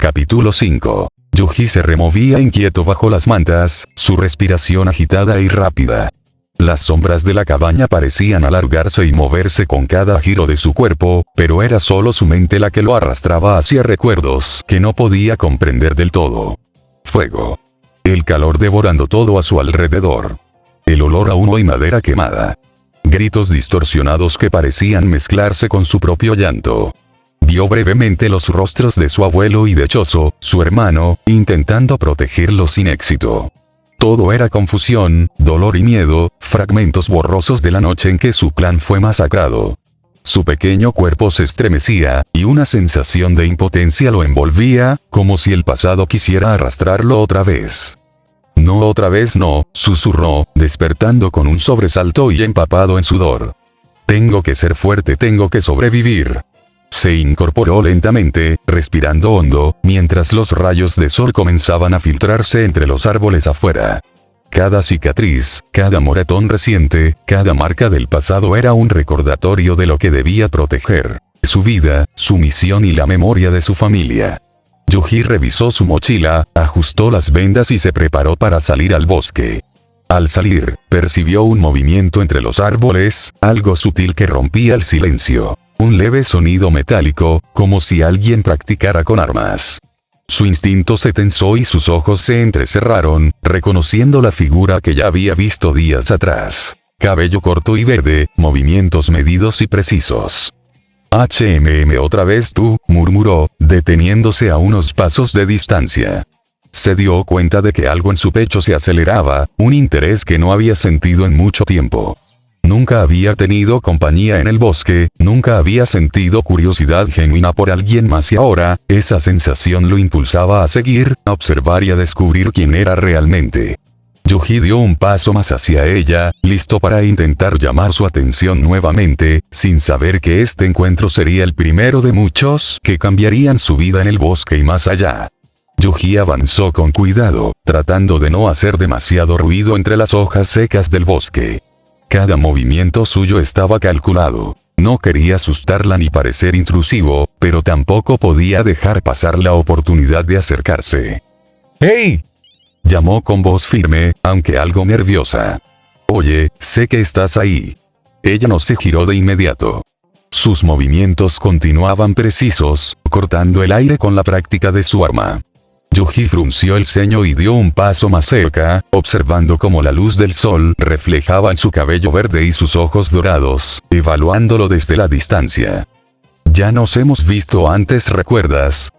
Capítulo 5. Yuji se removía inquieto bajo las mantas, su respiración agitada y rápida. Las sombras de la cabaña parecían alargarse y moverse con cada giro de su cuerpo, pero era solo su mente la que lo arrastraba hacia recuerdos que no podía comprender del todo. Fuego. El calor devorando todo a su alrededor. El olor a humo y madera quemada. Gritos distorsionados que parecían mezclarse con su propio llanto. Vio brevemente los rostros de su abuelo y de Choso, su hermano, intentando protegerlo sin éxito. Todo era confusión, dolor y miedo, fragmentos borrosos de la noche en que su clan fue masacrado. Su pequeño cuerpo se estremecía, y una sensación de impotencia lo envolvía, como si el pasado quisiera arrastrarlo otra vez. No, otra vez no, susurró, despertando con un sobresalto y empapado en sudor. Tengo que ser fuerte, tengo que sobrevivir. Se incorporó lentamente, respirando hondo, mientras los rayos de sol comenzaban a filtrarse entre los árboles afuera. Cada cicatriz, cada moretón reciente, cada marca del pasado era un recordatorio de lo que debía proteger: su vida, su misión y la memoria de su familia. Yuji revisó su mochila, ajustó las vendas y se preparó para salir al bosque. Al salir, percibió un movimiento entre los árboles, algo sutil que rompía el silencio. Un leve sonido metálico, como si alguien practicara con armas. Su instinto se tensó y sus ojos se entrecerraron, reconociendo la figura que ya había visto días atrás. Cabello corto y verde, movimientos medidos y precisos. Otra vez tú, murmuró, deteniéndose a unos pasos de distancia. Se dio cuenta de que algo en su pecho se aceleraba, un interés que no había sentido en mucho tiempo. Nunca había tenido compañía en el bosque, nunca había sentido curiosidad genuina por alguien más y ahora, esa sensación lo impulsaba a seguir, a observar y a descubrir quién era realmente. Yuji dio un paso más hacia ella, listo para intentar llamar su atención nuevamente, sin saber que este encuentro sería el primero de muchos que cambiarían su vida en el bosque y más allá. Yuji avanzó con cuidado, tratando de no hacer demasiado ruido entre las hojas secas del bosque. Cada movimiento suyo estaba calculado. No quería asustarla ni parecer intrusivo, pero tampoco podía dejar pasar la oportunidad de acercarse. ¡Hey!, llamó con voz firme, aunque algo nerviosa. Oye, sé que estás ahí. Ella no se giró de inmediato. Sus movimientos continuaban precisos, cortando el aire con la práctica de su arma. Yuji frunció el ceño y dio un paso más cerca, observando cómo la luz del sol reflejaba en su cabello verde y sus ojos dorados, evaluándolo desde la distancia. Ya nos hemos visto antes, ¿recuerdas?,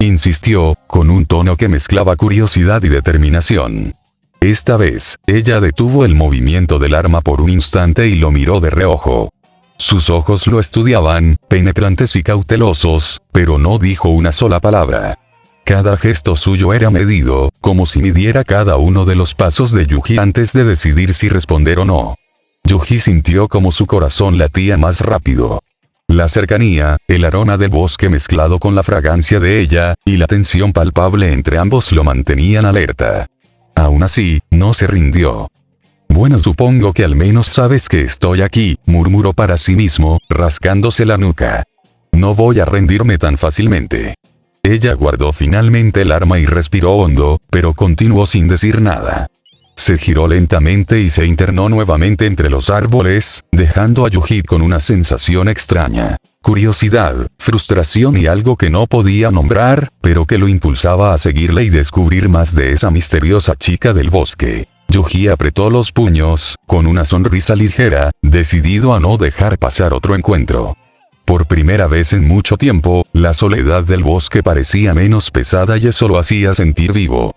insistió, con un tono que mezclaba curiosidad y determinación. Esta vez, ella detuvo el movimiento del arma por un instante y lo miró de reojo. Sus ojos lo estudiaban, penetrantes y cautelosos, pero no dijo una sola palabra. Cada gesto suyo era medido, como si midiera cada uno de los pasos de Yuji antes de decidir si responder o no. Yuji sintió como su corazón latía más rápido. La cercanía, el aroma del bosque mezclado con la fragancia de ella, y la tensión palpable entre ambos lo mantenían alerta. Aún así, no se rindió. Bueno, supongo que al menos sabes que estoy aquí, murmuró para sí mismo, rascándose la nuca. No voy a rendirme tan fácilmente. Ella guardó finalmente el arma y respiró hondo, pero continuó sin decir nada. Se giró lentamente y se internó nuevamente entre los árboles, dejando a Yuji con una sensación extraña. Curiosidad, frustración y algo que no podía nombrar, pero que lo impulsaba a seguirle y descubrir más de esa misteriosa chica del bosque. Yuji apretó los puños, con una sonrisa ligera, decidido a no dejar pasar otro encuentro. Por primera vez en mucho tiempo, la soledad del bosque parecía menos pesada y eso lo hacía sentir vivo.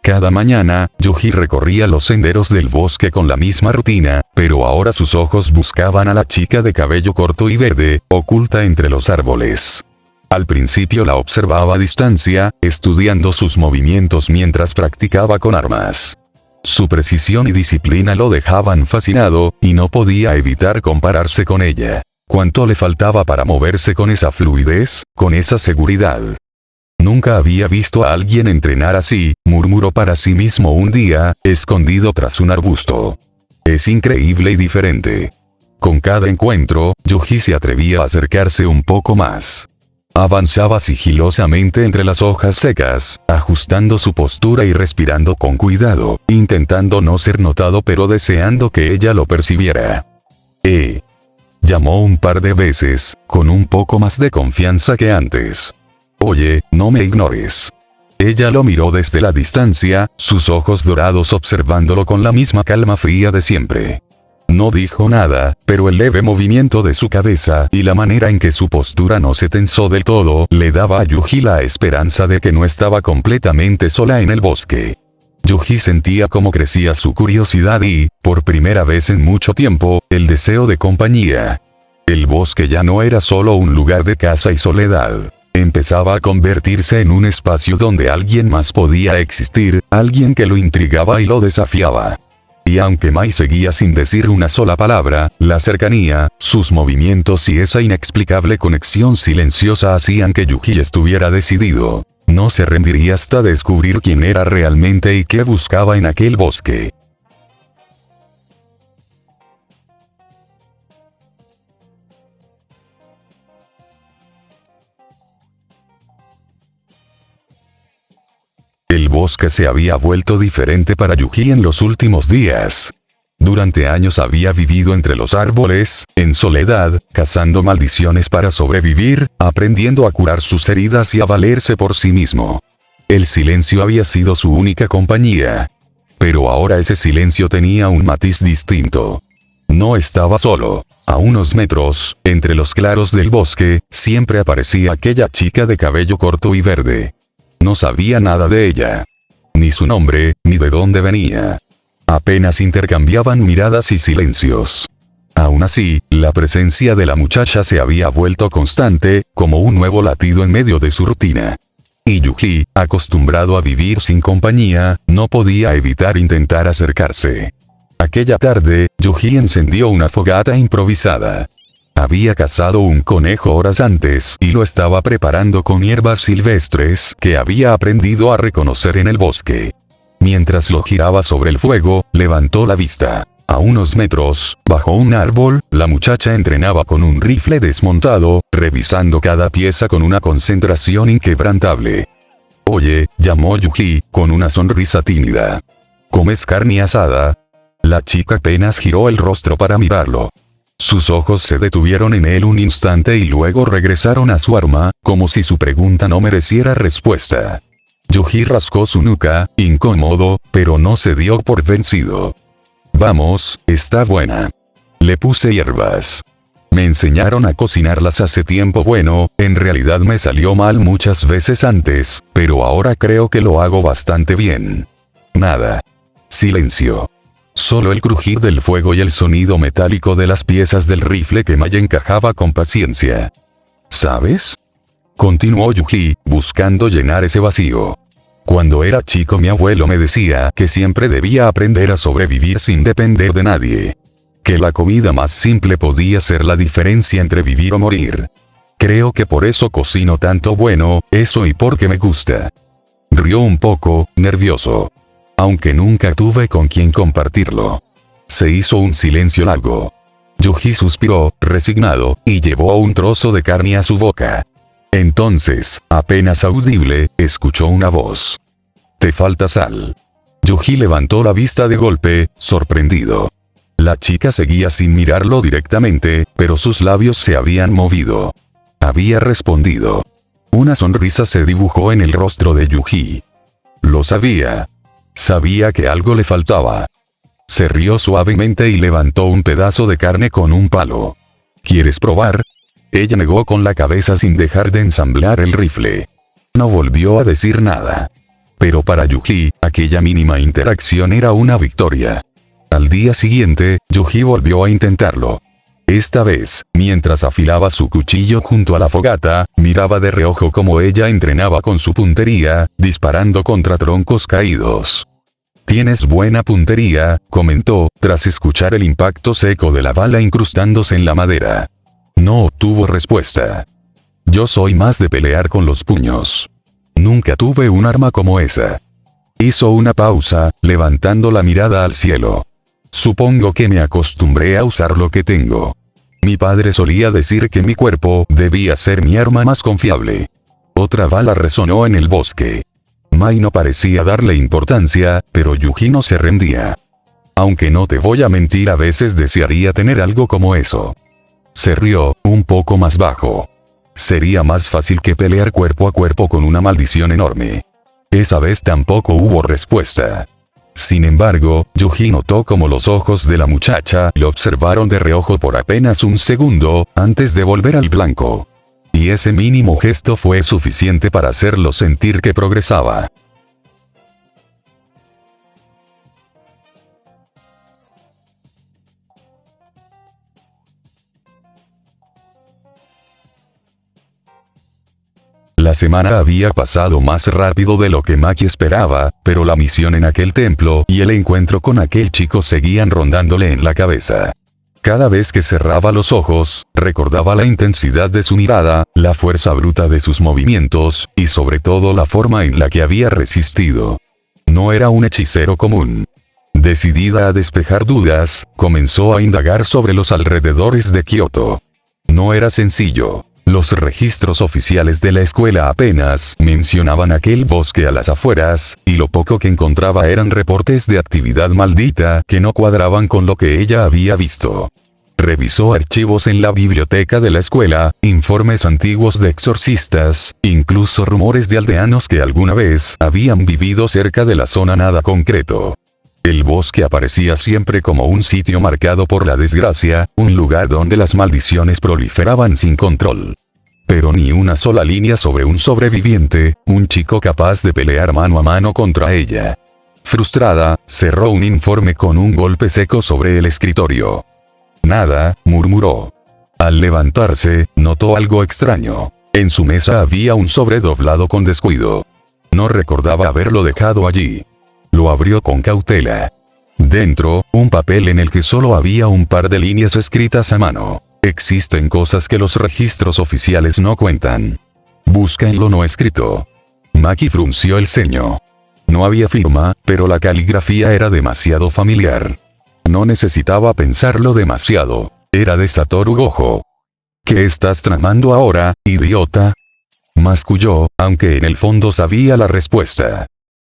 Cada mañana, Yuji recorría los senderos del bosque con la misma rutina, pero ahora sus ojos buscaban a la chica de cabello corto y verde, oculta entre los árboles. Al principio la observaba a distancia, estudiando sus movimientos mientras practicaba con armas. Su precisión y disciplina lo dejaban fascinado, y no podía evitar compararse con ella. ¿Cuánto le faltaba para moverse con esa fluidez, con esa seguridad? Nunca había visto a alguien entrenar así, murmuró para sí mismo un día, escondido tras un arbusto. Es increíble y diferente. Con cada encuentro, Yuji se atrevía a acercarse un poco más. Avanzaba sigilosamente entre las hojas secas, ajustando su postura y respirando con cuidado, intentando no ser notado pero deseando que ella lo percibiera. Llamó un par de veces, con un poco más de confianza que antes. Oye, no me ignores. Ella lo miró desde la distancia, sus ojos dorados observándolo con la misma calma fría de siempre. No dijo nada, pero el leve movimiento de su cabeza y la manera en que su postura no se tensó del todo le daba a Yuji la esperanza de que no estaba completamente sola en el bosque. Yuji sentía cómo crecía su curiosidad y, por primera vez en mucho tiempo, el deseo de compañía. El bosque ya no era solo un lugar de caza y soledad. Empezaba a convertirse en un espacio donde alguien más podía existir, alguien que lo intrigaba y lo desafiaba. Y aunque Mai seguía sin decir una sola palabra, la cercanía, sus movimientos y esa inexplicable conexión silenciosa hacían que Yuji estuviera decidido. No se rendiría hasta descubrir quién era realmente y qué buscaba en aquel bosque. El bosque se había vuelto diferente para Yuji en los últimos días. Durante años había vivido entre los árboles, en soledad, cazando maldiciones para sobrevivir, aprendiendo a curar sus heridas y a valerse por sí mismo. El silencio había sido su única compañía. Pero ahora ese silencio tenía un matiz distinto. No estaba solo. A unos metros, entre los claros del bosque, siempre aparecía aquella chica de cabello corto y verde. No sabía nada de ella. Ni su nombre, ni de dónde venía. Apenas intercambiaban miradas y silencios. Aún así, la presencia de la muchacha se había vuelto constante, como un nuevo latido en medio de su rutina. Y Yuji, acostumbrado a vivir sin compañía, no podía evitar intentar acercarse. Aquella tarde, Yuji encendió una fogata improvisada. Había cazado un conejo horas antes y lo estaba preparando con hierbas silvestres que había aprendido a reconocer en el bosque. Mientras lo giraba sobre el fuego, levantó la vista. A unos metros, bajo un árbol, la muchacha entrenaba con un rifle desmontado, revisando cada pieza con una concentración inquebrantable. Oye, llamó Yuji, con una sonrisa tímida. ¿Comes carne asada? La chica apenas giró el rostro para mirarlo. Sus ojos se detuvieron en él un instante y luego regresaron a su arma, como si su pregunta no mereciera respuesta. Yuji rascó su nuca, incómodo, pero no se dio por vencido. Vamos, está buena. Le puse hierbas. Me enseñaron a cocinarlas hace tiempo. Bueno, en realidad me salió mal muchas veces antes, pero ahora creo que lo hago bastante bien. Nada. Silencio. Solo el crujir del fuego y el sonido metálico de las piezas del rifle que Mai encajaba con paciencia. ¿Sabes? Continuó Yuji, buscando llenar ese vacío. Cuando era chico mi abuelo me decía que siempre debía aprender a sobrevivir sin depender de nadie. Que la comida más simple podía ser la diferencia entre vivir o morir. Creo que por eso cocino tanto bueno, eso y porque me gusta. Rió un poco, nervioso. Aunque nunca tuve con quien compartirlo. Se hizo un silencio largo. Yuji suspiró, resignado, y llevó un trozo de carne a su boca. Entonces, apenas audible, escuchó una voz. «Te falta sal». Yuji levantó la vista de golpe, sorprendido. La chica seguía sin mirarlo directamente, pero sus labios se habían movido. Había respondido. Una sonrisa se dibujó en el rostro de Yuji. Lo sabía. Sabía que algo le faltaba. Se rió suavemente y levantó un pedazo de carne con un palo. ¿Quieres probar? Ella negó con la cabeza sin dejar de ensamblar el rifle. No volvió a decir nada. Pero para Yuji, aquella mínima interacción era una victoria. Al día siguiente, Yuji volvió a intentarlo. Esta vez, mientras afilaba su cuchillo junto a la fogata, miraba de reojo cómo ella entrenaba con su puntería, disparando contra troncos caídos. «Tienes buena puntería», comentó, tras escuchar el impacto seco de la bala incrustándose en la madera. No obtuvo respuesta. «Yo soy más de pelear con los puños». Nunca tuve un arma como esa. Hizo una pausa, levantando la mirada al cielo. Supongo que me acostumbré a usar lo que tengo. Mi padre solía decir que mi cuerpo debía ser mi arma más confiable. Otra bala resonó en el bosque. Mai no parecía darle importancia, pero Yuji no se rendía. Aunque no te voy a mentir, a veces desearía tener algo como eso. Se rió, un poco más bajo. Sería más fácil que pelear cuerpo a cuerpo con una maldición enorme. Esa vez tampoco hubo respuesta. Sin embargo, Yuji notó como los ojos de la muchacha lo observaron de reojo por apenas un segundo, antes de volver al blanco. Y ese mínimo gesto fue suficiente para hacerlo sentir que progresaba. La semana había pasado más rápido de lo que Maki esperaba, pero la misión en aquel templo y el encuentro con aquel chico seguían rondándole en la cabeza. Cada vez que cerraba los ojos, recordaba la intensidad de su mirada, la fuerza bruta de sus movimientos, y sobre todo la forma en la que había resistido. No era un hechicero común. Decidida a despejar dudas, comenzó a indagar sobre los alrededores de Kioto. No era sencillo. Los registros oficiales de la escuela apenas mencionaban aquel bosque a las afueras, y lo poco que encontraba eran reportes de actividad maldita que no cuadraban con lo que ella había visto. Revisó archivos en la biblioteca de la escuela, informes antiguos de exorcistas, incluso rumores de aldeanos que alguna vez habían vivido cerca de la zona. Nada concreto. El bosque aparecía siempre como un sitio marcado por la desgracia, un lugar donde las maldiciones proliferaban sin control. Pero ni una sola línea sobre un sobreviviente, un chico capaz de pelear mano a mano contra ella. Frustrada, cerró un informe con un golpe seco sobre el escritorio. Nada, murmuró. Al levantarse, notó algo extraño. En su mesa había un sobre doblado con descuido. No recordaba haberlo dejado allí. Lo abrió con cautela. Dentro, un papel en el que solo había un par de líneas escritas a mano. Existen cosas que los registros oficiales no cuentan. Busca en lo no escrito. Maki frunció el ceño. No había firma, pero la caligrafía era demasiado familiar. No necesitaba pensarlo demasiado. Era de Satoru Gojo. ¿Qué estás tramando ahora, idiota? Masculló, aunque en el fondo sabía la respuesta.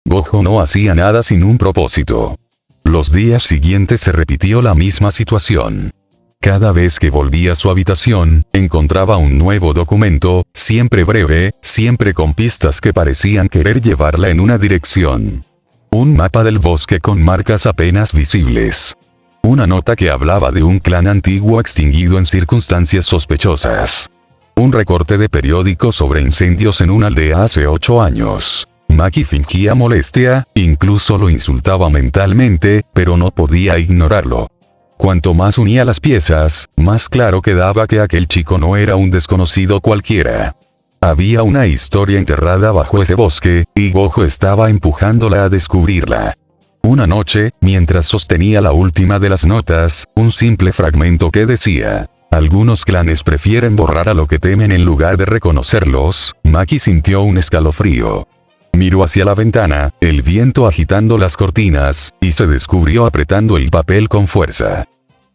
Gojo no hacía nada sin un propósito. Los días siguientes se repitió la misma situación. Cada vez que volvía a su habitación, encontraba un nuevo documento, siempre breve, siempre con pistas que parecían querer llevarla en una dirección. Un mapa del bosque con marcas apenas visibles. Una nota que hablaba de un clan antiguo extinguido en circunstancias sospechosas. Un recorte de periódico sobre incendios en una aldea hace 8 años. Maki fingía molestia, incluso lo insultaba mentalmente, pero no podía ignorarlo. Cuanto más unía las piezas, más claro quedaba que aquel chico no era un desconocido cualquiera. Había una historia enterrada bajo ese bosque, y Gojo estaba empujándola a descubrirla. Una noche, mientras sostenía la última de las notas, un simple fragmento que decía: algunos clanes prefieren borrar a lo que temen en lugar de reconocerlos. Maki sintió un escalofrío. Miró hacia la ventana, el viento agitando las cortinas, y se descubrió apretando el papel con fuerza.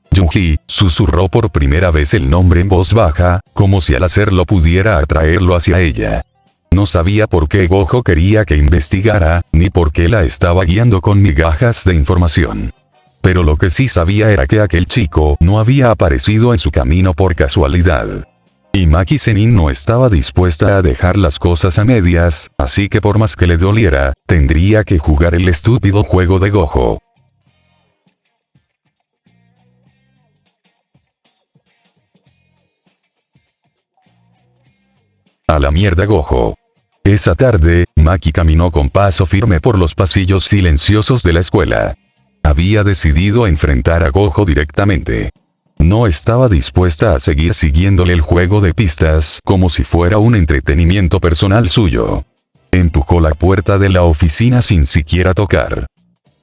Yuji, susurró por primera vez el nombre en voz baja, como si al hacerlo pudiera atraerlo hacia ella. No sabía por qué Gojo quería que investigara, ni por qué la estaba guiando con migajas de información. Pero lo que sí sabía era que aquel chico no había aparecido en su camino por casualidad. Y Maki Zenin no estaba dispuesta a dejar las cosas a medias, así que por más que le doliera, tendría que jugar el estúpido juego de Gojo. A la mierda Gojo. Esa tarde, Maki caminó con paso firme por los pasillos silenciosos de la escuela. Había decidido enfrentar a Gojo directamente. No estaba dispuesta a seguir siguiéndole el juego de pistas como si fuera un entretenimiento personal suyo. Empujó la puerta de la oficina sin siquiera tocar.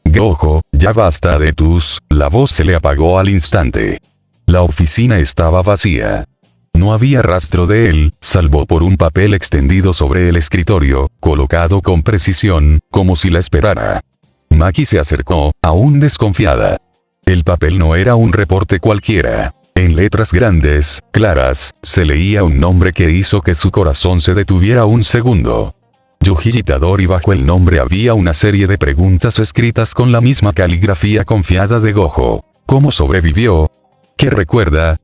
Gojo, ya basta de tus... La voz se le apagó al instante. La oficina estaba vacía. No había rastro de él, salvo por un papel extendido sobre el escritorio, colocado con precisión, como si la esperara. Maki se acercó, aún desconfiada. El papel no era un reporte cualquiera. En letras grandes, claras, se leía un nombre que hizo que su corazón se detuviera un segundo. Yuji Itadori. Bajo el nombre había una serie de preguntas escritas con la misma caligrafía confiada de Gojo. ¿Cómo sobrevivió? ¿Qué recuerda?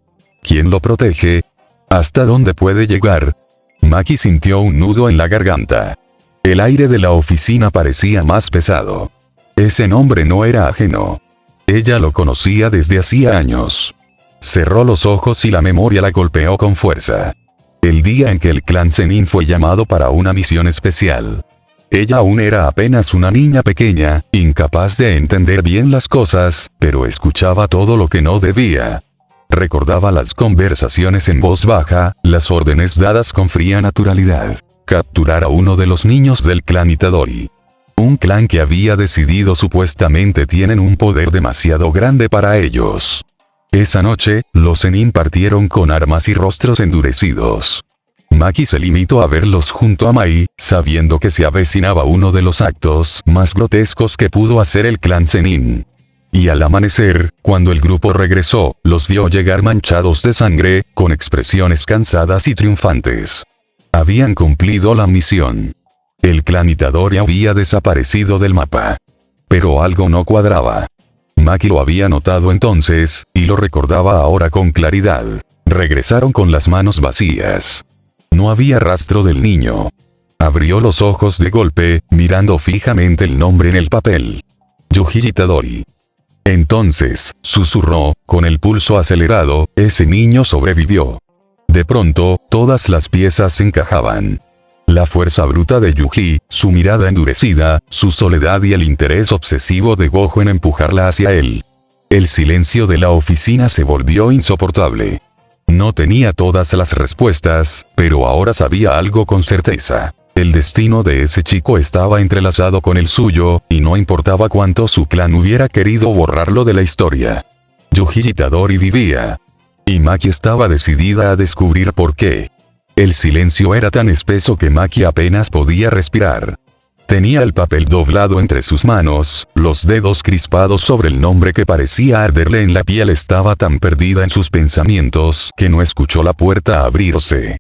¿Quién lo protege? ¿Hasta dónde puede llegar? Maki sintió un nudo en la garganta. El aire de la oficina parecía más pesado. Ese nombre no era ajeno. Ella lo conocía desde hacía años. Cerró los ojos y la memoria la golpeó con fuerza. El día en que el clan Zenin fue llamado para una misión especial. Ella aún era apenas una niña pequeña, incapaz de entender bien las cosas, pero escuchaba todo lo que no debía. Recordaba las conversaciones en voz baja, las órdenes dadas con fría naturalidad. Capturar a uno de los niños del clan Itadori. Un clan que había decidido supuestamente tienen un poder demasiado grande para ellos. Esa noche, los Zenin partieron con armas y rostros endurecidos. Maki se limitó a verlos junto a Mai, sabiendo que se avecinaba uno de los actos más grotescos que pudo hacer el clan Zenin. Y al amanecer, cuando el grupo regresó, los vio llegar manchados de sangre, con expresiones cansadas y triunfantes. Habían cumplido la misión. El clan Itadori había desaparecido del mapa. Pero algo no cuadraba. Maki lo había notado entonces, y lo recordaba ahora con claridad. Regresaron con las manos vacías. No había rastro del niño. Abrió los ojos de golpe, mirando fijamente el nombre en el papel. Yuji Itadori. Entonces, susurró, con el pulso acelerado, ese niño sobrevivió. De pronto, todas las piezas encajaban. La fuerza bruta de Yuji, su mirada endurecida, su soledad y el interés obsesivo de Gojo en empujarla hacia él. El silencio de la oficina se volvió insoportable. No tenía todas las respuestas, pero ahora sabía algo con certeza. El destino de ese chico estaba entrelazado con el suyo, y no importaba cuánto su clan hubiera querido borrarlo de la historia. Yuji Itadori vivía. Y Maki estaba decidida a descubrir por qué. El silencio era tan espeso que Maki apenas podía respirar. Tenía el papel doblado entre sus manos, los dedos crispados sobre el nombre que parecía arderle en la piel. Estaba tan perdida en sus pensamientos que no escuchó la puerta abrirse.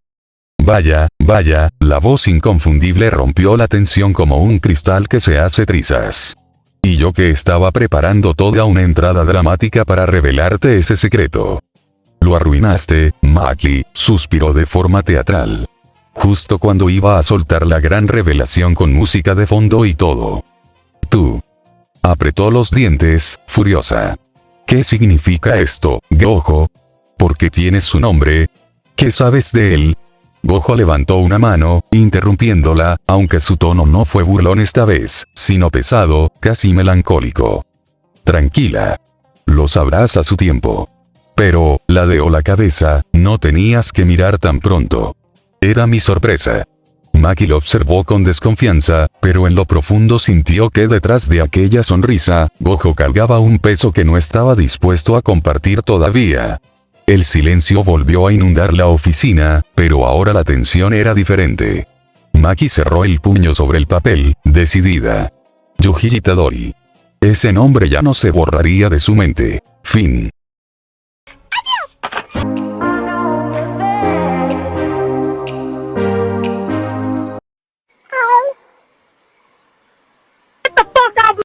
Vaya, vaya, la voz inconfundible rompió la tensión como un cristal que se hace trizas. Y yo que estaba preparando toda una entrada dramática para revelarte ese secreto. Lo arruinaste, Maki, suspiró de forma teatral. Justo cuando iba a soltar la gran revelación con música de fondo y todo. Tú. Apretó los dientes, furiosa. ¿Qué significa esto, Gojo? ¿Por qué tienes su nombre? ¿Qué sabes de él? Gojo levantó una mano, interrumpiéndola, aunque su tono no fue burlón esta vez, sino pesado, casi melancólico. Tranquila. Lo sabrás a su tiempo. Pero, ladeó la cabeza, no tenías que mirar tan pronto. Era mi sorpresa. Maki lo observó con desconfianza, pero en lo profundo sintió que detrás de aquella sonrisa, Gojo cargaba un peso que no estaba dispuesto a compartir todavía. El silencio volvió a inundar la oficina, pero ahora la tensión era diferente. Maki cerró el puño sobre el papel, decidida. Yuji Itadori. Ese nombre ya no se borraría de su mente. Fin.